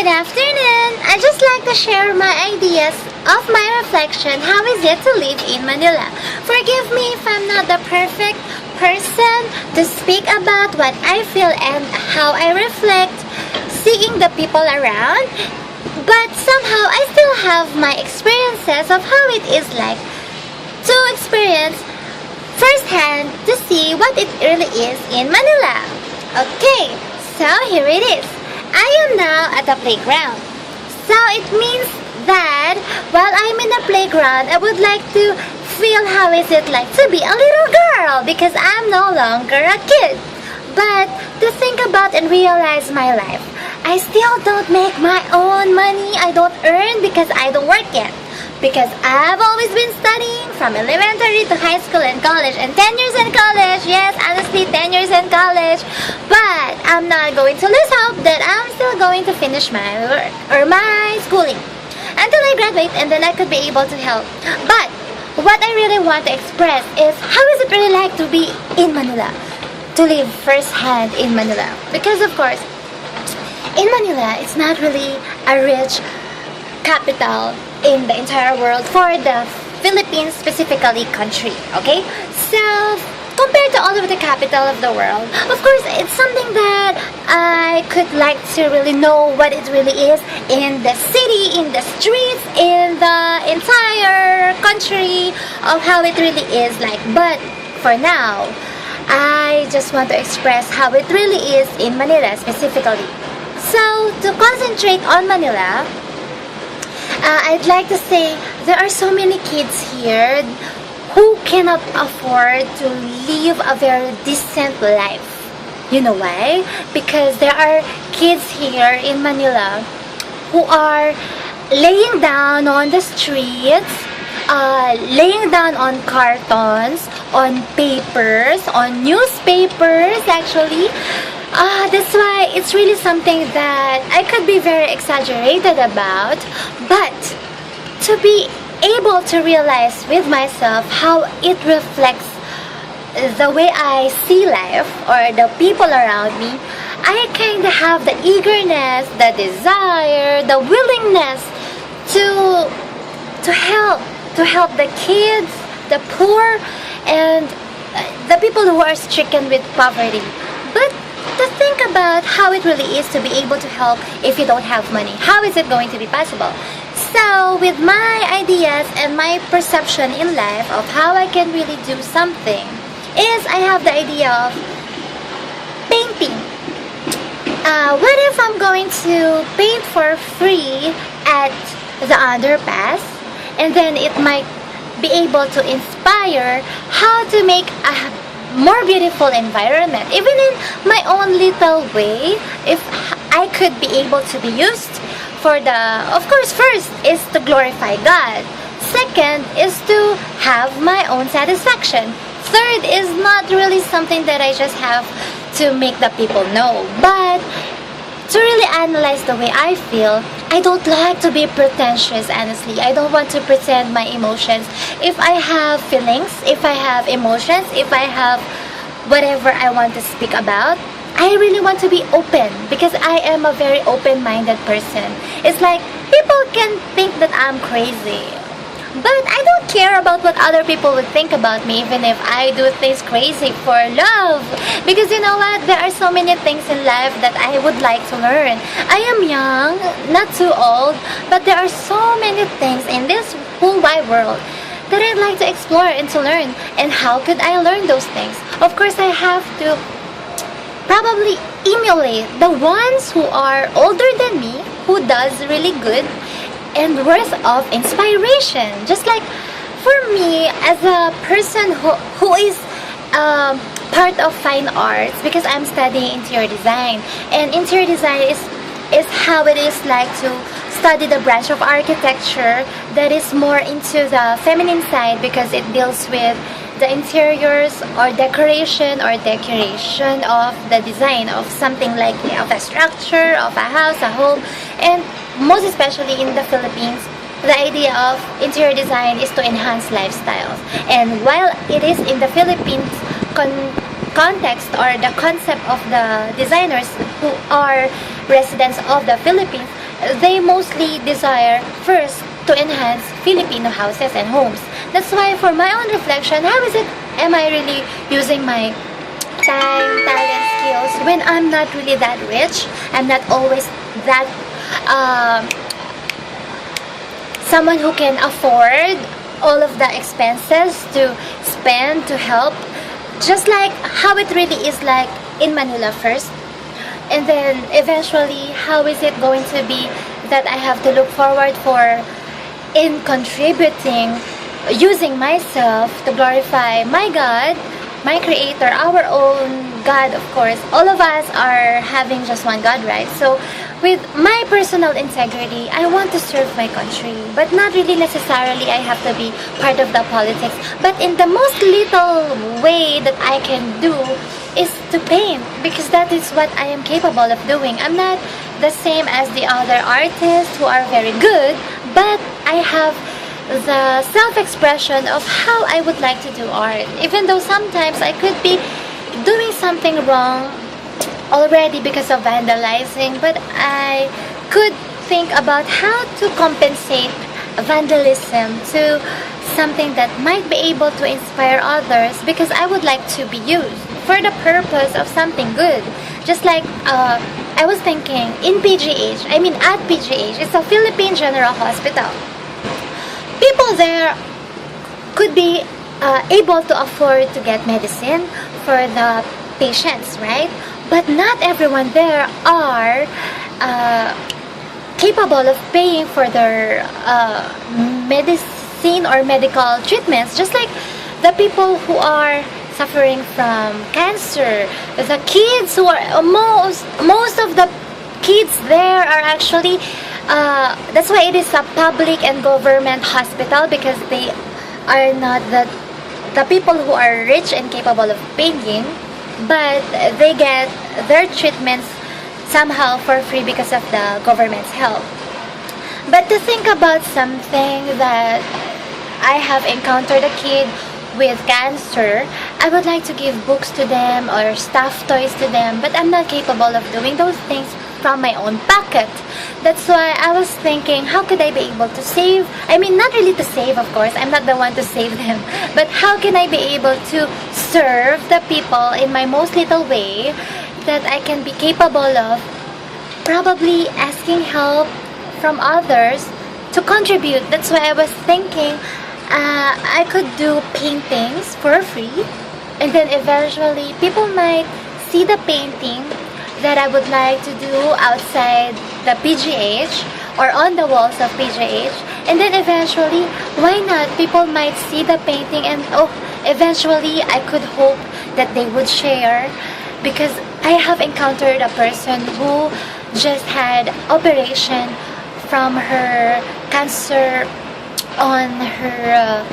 Good afternoon! I just like to share my ideas of my reflection. How is it to live in Manila? Forgive me if I'm not the perfect person to speak about what I feel and how I reflect seeing the people around, but somehow I still have my experiences of how it is like to experience firsthand to see what it really is in Manila. Okay, so here it is. I am now at the playground. So it means that while I'm in the playground, I would like to feel how is it like to be a little girl because I'm no longer a kid. But to think about and realize my life, I still don't make my own money. I don't earn because I don't work yet. Because I've always been studying from elementary to high school and college, and 10 years in college. Yes, honestly, 10 years in college. But I'm not going to lose hope that I'm still going to finish my work or my schooling until I graduate, and then I could be able to help. But what I really want to express is how is it really like to be in Manila, to live firsthand in Manila. Because of course, in Manila, it's not really a rich capital in the entire world for the Philippines, specifically country, okay? So compared to all of the capital of the world, of course it's something that I could like to really know what it really is in the city, in the streets, in the entire country, of how it really is like. But for now, I just want to express how it really is in Manila specifically. So to concentrate on Manila, I'd like to say there are so many kids here who cannot afford to live a very decent life. You know why? Because there are kids here in Manila who are laying down on the streets, laying down on cartons, on papers, on newspapers actually. That's why it's really something that I could be very exaggerated about, but to be able to realize with myself how it reflects the way I see life or the people around me, I kind of have the eagerness, the desire, the willingness to help the kids, the poor, and the people who are stricken with poverty. But to think about how it really is to be able to help if you don't have money. How is it going to be possible? So with my ideas and my perception in life of how I can really do something is I have the idea of painting. What if I'm going to paint for free at the underpass, and then it might be able to inspire how to make a more beautiful environment, even in my own little way. If I could be able to be used for the, of course, first is to glorify God, second is to have my own satisfaction, third is not really something that I just have to make the people know, but to really analyze the way I feel. I don't like to be pretentious, honestly. I don't want to pretend my emotions. If I have feelings, if I have emotions, if I have whatever I want to speak about, I really want to be open because I am a very open-minded person. It's like people can think that I'm crazy, but I don't care about what other people would think about me, even if I do things crazy for love. Because you know what? There are so many things in life that I would like to learn. I am young, not too old, but there are so many things in this whole wide world that I'd like to explore and to learn. And how could I learn those things? Of course, I have to probably emulate the ones who are older than me, who does really good and worth of inspiration. Just like for me as a person who is part of fine arts, because I'm studying interior design, and interior design is how it is like to study the branch of architecture that is more into the feminine side, because it deals with the interiors or decoration of the design of something like of a structure, of a house, a home. And most especially in the Philippines, the idea of interior design is to enhance lifestyles. And while it is in the Philippines context or the concept of the designers who are residents of the Philippines, they mostly desire first to enhance Filipino houses and homes. That's why for my own reflection, how is it, am I really using my time, talent, skills when I'm not really that rich? I'm not always that someone who can afford all of the expenses to spend to help, just like how it really is like in Manila first, and then eventually how is it going to be that I have to look forward for in contributing, using myself to glorify my God, my creator, our own God. Of course, all of us are having just one God, right? So with my personal integrity, I want to serve my country, but not really necessarily I have to be part of the politics, but in the most little way that I can do is to paint, because that is what I am capable of doing. I'm not the same as the other artists who are very good, but I have the self-expression of how I would like to do art, even though sometimes I could be doing something wrong already because of vandalizing, but I could think about how to compensate vandalism to something that might be able to inspire others, because I would like to be used for the purpose of something good. Just like I was thinking in PGH, I mean at PGH, it's a Philippine General Hospital. People there could be able to afford to get medicine for the patients, right? But not everyone there are capable of paying for their medicine or medical treatments, just like the people who are suffering from cancer, the kids who are most of the kids there are actually that's why it is a public and government hospital, because they are not the people who are rich and capable of paying, but they get their treatments somehow for free because of the government's help. But to think about something that I have encountered a kid with cancer, I would like to give books to them or stuffed toys to them, but I'm not capable of doing those things from my own pocket. That's why I was thinking, how could I be able to save? I mean, not really to save, of course, I'm not the one to save them, but how can I be able to serve the people in my most little way that I can be capable of? Probably asking help from others to contribute. That's why I was thinking I could do paintings for free, and then eventually people might see the painting that I would like to do outside the PGH or on the walls of PGH, and then eventually, why not, people might see the painting and eventually I could hope that they would share, because I have encountered a person who just had operation from her cancer on her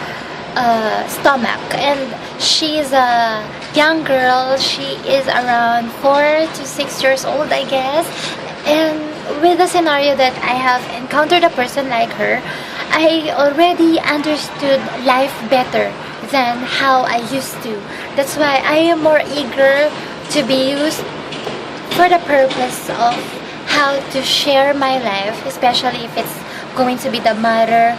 stomach, and she's a young girl. She is around 4 to 6 years old, I guess, and with the scenario that I have encountered a person like her, I already understood life better than how I used to. That's why I am more eager to be used for the purpose of how to share my life, especially if it's going to be the matter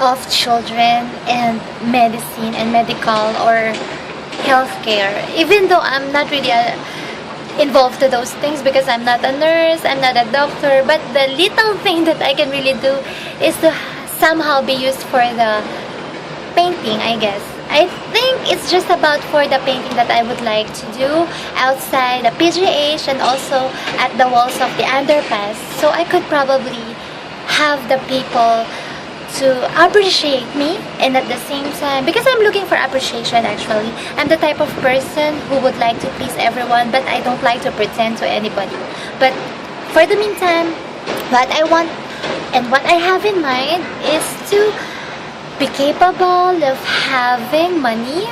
of children and medicine and medical or healthcare. Even though I'm not really involved to those things, because I'm not a nurse, I'm not a doctor, but the little thing that I can really do is to somehow be used for the painting, I guess. I think it's just about for the painting that I would like to do outside the PGH and also at the walls of the underpass, so I could probably have the people to appreciate me, and at the same time, because I'm looking for appreciation actually. I'm the type of person who would like to please everyone, but I don't like to pretend to anybody. But for the meantime, what I want and what I have in mind is to be capable of having money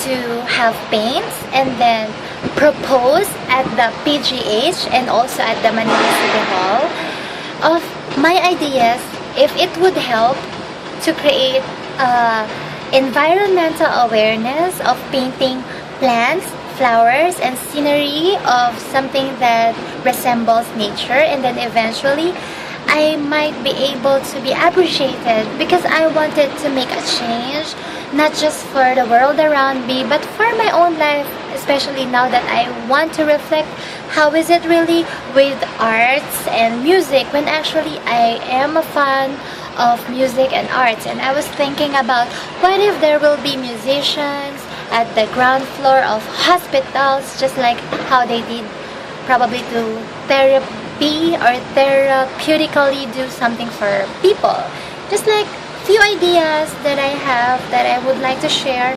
to have paints and then propose at the PGH and also at the Manila City Hall of my ideas, if it would help to create environmental awareness of painting plants, flowers, and scenery of something that resembles nature, and then eventually I might be able to be appreciated because I wanted to make a change, not just for the world around me, but for my own life, especially now that I want to reflect how is it really with arts and music when actually I am a fan of music and arts. And I was thinking about what if there will be musicians at the ground floor of hospitals, just like how they did probably to therapy or therapeutically do something for people. Just like few ideas that I have that I would like to share.